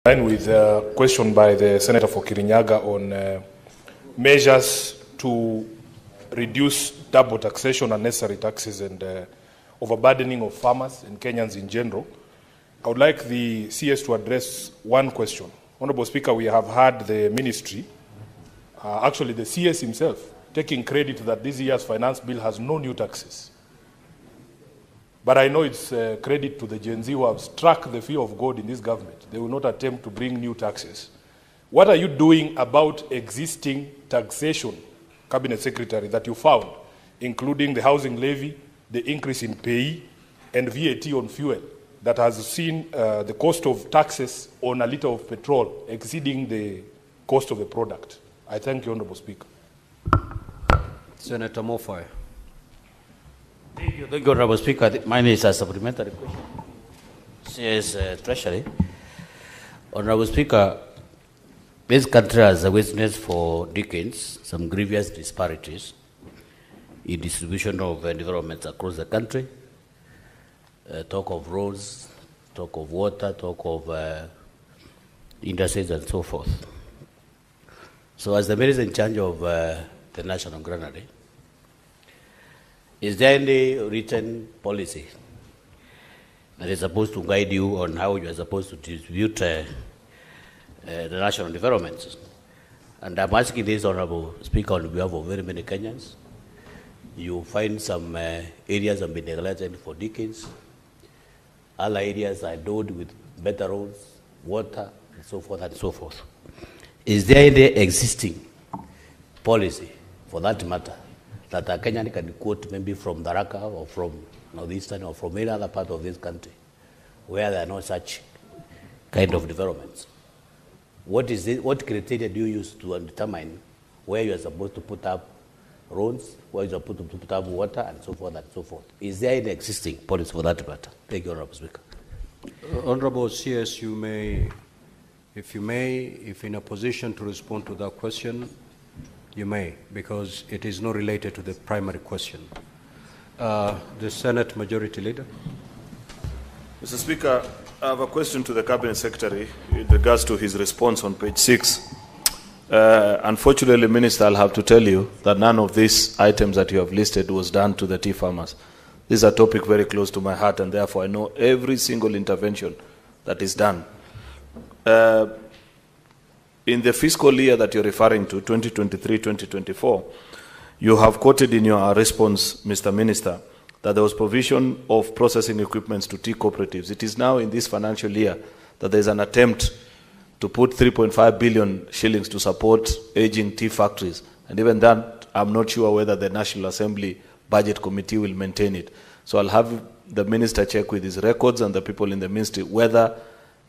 With a question by the Senator for Kirinyaga on measures to reduce double taxation, unnecessary taxes, and overburdening of farmers and Kenyans in general. I would like the CS to address one question. Honorable Speaker, we have had the ministry, actually the CS himself, taking credit that this year's finance bill has no new taxes. But I know it's credit to the Gen Z who have struck the fear of God in this government. They will not attempt to bring new taxes. What are you doing about existing taxation, Cabinet Secretary, that you found, including the housing levy, the increase in pay, and VAT on fuel, that has seen the cost of taxes on a liter of petrol exceeding the cost of the product? I thank you, Honorable Speaker. Senator Mofai. Thank you, Honorable Speaker. Mine is a supplementary question. CS Treasury. Honorable Speaker, this country has witnessed for decades some grievous disparities in distribution of environments across the country. Talk of roads, talk of water, talk of industries and so forth. So as the minister in charge of the National Granary, is there any written policy that is supposed to guide you on how you are supposed to distribute the national environments? And I'm asking this, Honorable Speaker, on behalf of very many Kenyans. You find some areas have been neglected for decades. Other areas are endowed with better roads, water, and so forth and so forth. Is there any existing policy, for that matter, that a Kenyan can quote maybe from Tharaka or from Northeastern or from any other part of this country where there are no such kind of developments? What is it? What criteria do you use to determine where you are supposed to put up roads, where you are supposed to put up water, and so forth and so forth? Is there any existing policy for that matter? Thank you, Honorable Speaker. Honorable CS, you may, if in a position to respond to that question, you may, because it is not related to the primary question. The Senate Majority Leader. Mr. Speaker, I have a question to the Cabinet Secretary in regards to his response on page 6. Unfortunately, Minister, I'll have to tell you that none of these items that you have listed was done to the tea farmers. This is a topic very close to my heart, and therefore I know every single intervention that is done. In the fiscal year that you're referring to, 2023-2024, you have quoted in your response, Mr. Minister, that there was provision of processing equipments to tea cooperatives. It is now in this financial year that there's an attempt to put 3.5 billion shillings to support aging tea factories. And even that, I'm not sure whether the National Assembly Budget Committee will maintain it. So I'll have the Minister check with his records and the people in the ministry whether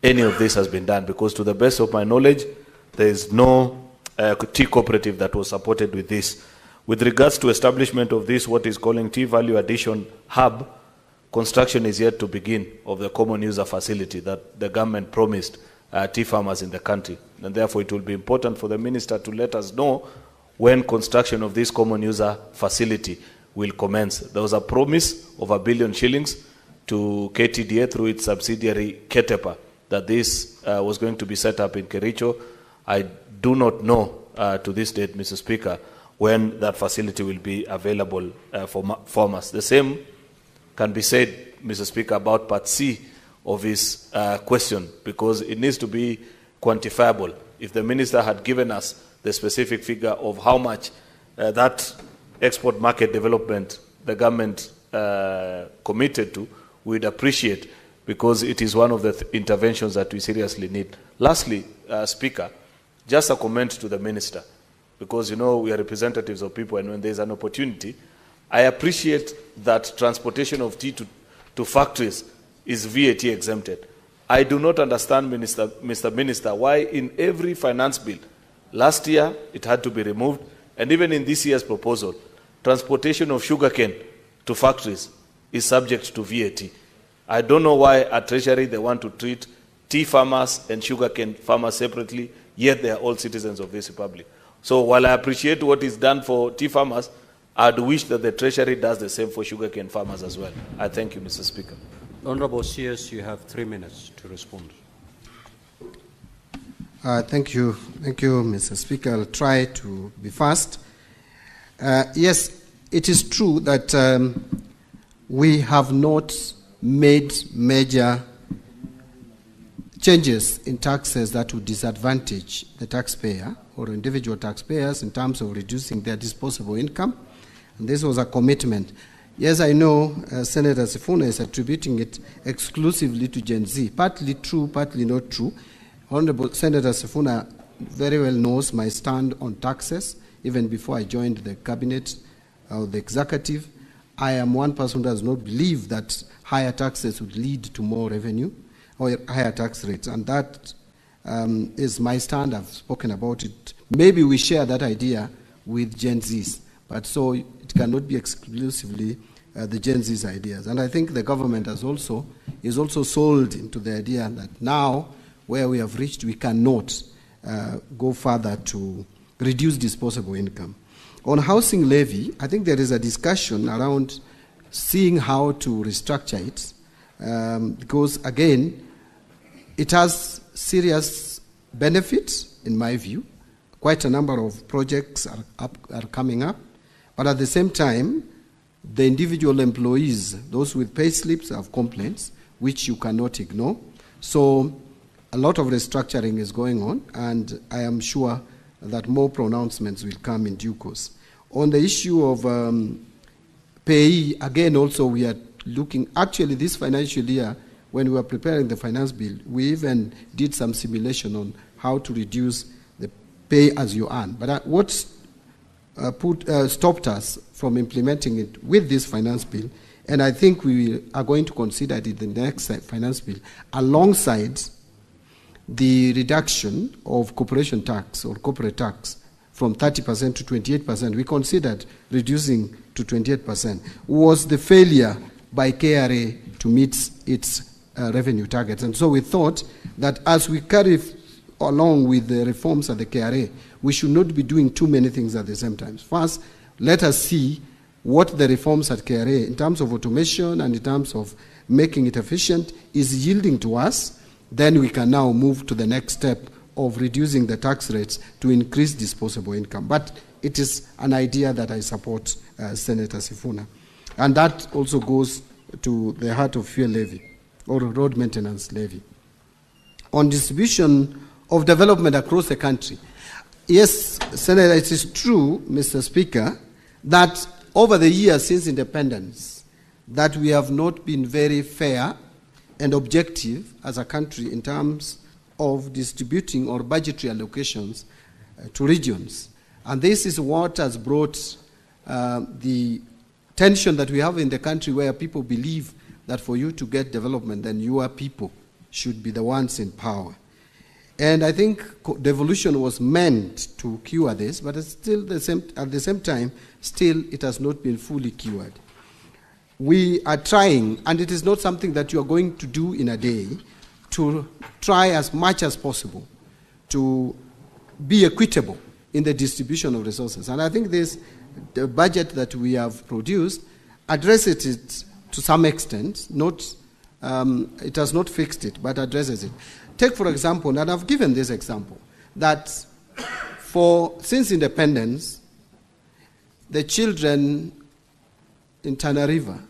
any of this has been done, because to the best of my knowledge, there is no tea cooperative that was supported with this. With regards to establishment of this, what is calling Tea Value Addition Hub, construction is yet to begin of the common user facility that the government promised tea farmers in the country. And therefore, it will be important for the minister to let us know when construction of this common user facility will commence. There was a promise of 1 billion shillings to KTDA through its subsidiary Ketepa that this was going to be set up in Kericho. I do not know to this date, Mr. Speaker, when that facility will be available for farmers. The same can be said, Mr. Speaker, about Part C of his question, because it needs to be quantifiable. If the minister had given us the specific figure of how much that export market development the government committed to, we'd appreciate, because it is one of the interventions that we seriously need. Lastly, Speaker, just a comment to the minister, because, you know, we are representatives of people, and when there's an opportunity, I appreciate that transportation of tea to factories is VAT exempted. I do not understand, Mr. Minister, why in every finance bill, last year it had to be removed, and even in this year's proposal, transportation of sugarcane to factories is subject to VAT. I don't know why at Treasury they want to treat tea farmers and sugarcane farmers separately, yet they are all citizens of this republic. So while I appreciate what is done for tea farmers, I'd wish that the Treasury does the same for sugarcane farmers as well. I thank you, Mr. Speaker. Honorable CS, you have 3 minutes to respond. Thank you, Mr. Speaker. I'll try to be fast. Yes, it is true that we have not made major changes in taxes that would disadvantage the taxpayer or individual taxpayers in terms of reducing their disposable income. And this was a commitment. Yes, I know Senator Sifuna is attributing it exclusively to Gen Z. Partly true, partly not true. Honorable Senator Sifuna very well knows my stand on taxes. Even before I joined the cabinet or the executive, I am one person who does not believe that higher taxes would lead to more revenue or higher tax rates. And that is my stand. I've spoken about it. Maybe we share that idea with Gen Zs, but so it cannot be exclusively the Gen Z's ideas. And I think the government is also sold into the idea that now, where we have reached, we cannot go further to reduce disposable income. On housing levy, I think there is a discussion around seeing how to restructure it, because again, it has serious benefits, in my view. Quite a number of projects are coming up, but at the same time, the individual employees, those with pay slips, have complaints, which you cannot ignore. So a lot of restructuring is going on, and I am sure that more pronouncements will come in due course. On the issue of pay, again, also we are looking, actually this financial year, when we were preparing the finance bill, we even did some simulation on how to reduce the pay as you earn. But what stopped us from implementing it with this finance bill, and I think we are going to consider it in the next finance bill, alongside the reduction of corporation tax or corporate tax from 30% to 28%, we considered reducing to 28%, was the failure by KRA to meet its revenue targets. And so we thought that as we carry along with the reforms at the KRA, we should not be doing too many things at the same time. First, let us see what the reforms at KRA, in terms of automation and in terms of making it efficient, is yielding to us. Then we can now move to the next step of reducing the tax rates to increase disposable income. But it is an idea that I support, Senator Sifuna. And that also goes to the heart of fuel levy or road maintenance levy. On distribution of development across the country, yes, Senator, it is true, Mr. Speaker, that over the years since independence, that we have not been very fair and objective as a country in terms of distributing or budgetary allocations to regions. And this is what has brought the tension that we have in the country, where people believe that for you to get development, then your people should be the ones in power. And I think devolution was meant to cure this, but it's still at the same time, still it has not been fully cured. We are trying, and it is not something that you are going to do in a day, to try as much as possible to be equitable in the distribution of resources. And I think the budget that we have produced addresses it to some extent. It has not fixed it, but addresses it. Take, for example, and I've given this example, that since independence, the children in Tana River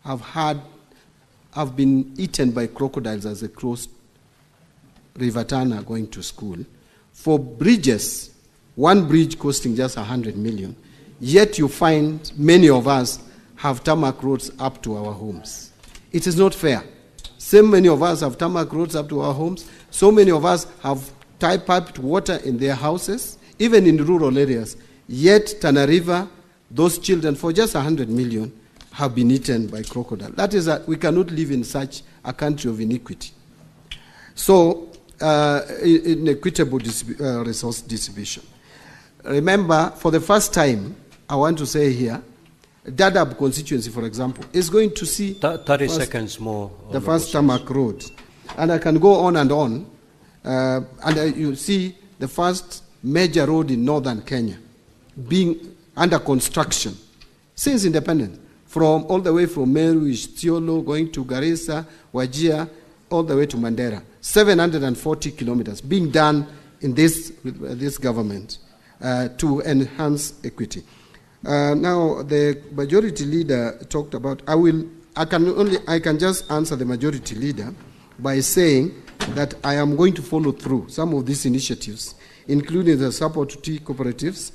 have been eaten by crocodiles as they crossed River Tana going to school. For bridges, one bridge costing just 100 million, yet you find many of us have tarmac roads up to our homes. It is not fair. So many of us have tarmac roads up to our homes. So many of us have piped water in their houses, even in rural areas. Yet Tana River, those children, for just 100 million, have been eaten by crocodile. That is that we cannot live in such a country of iniquity. So, inequitable resource distribution. Remember, for the first time, I want to say here, Dadaab constituency, for example, is going to see 30 seconds more. The first tarmac road. And I can go on and on. You see the first major road in northern Kenya being under construction since independence, all the way from Meru, Isiolo, going to Garissa, Wajir, all the way to Mandera. 740 kilometers being done in this government to enhance equity. Now, the majority leader talked about, I can just answer the majority leader by saying that I am going to follow through some of these initiatives, including the support to tea cooperatives,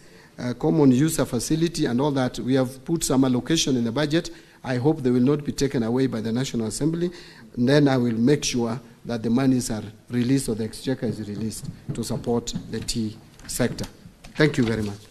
common user facility and all that. We have put some allocation in the budget. I hope they will not be taken away by the National Assembly. And then I will make sure that the monies are released or the exchequer is released to support the tea sector. Thank you very much.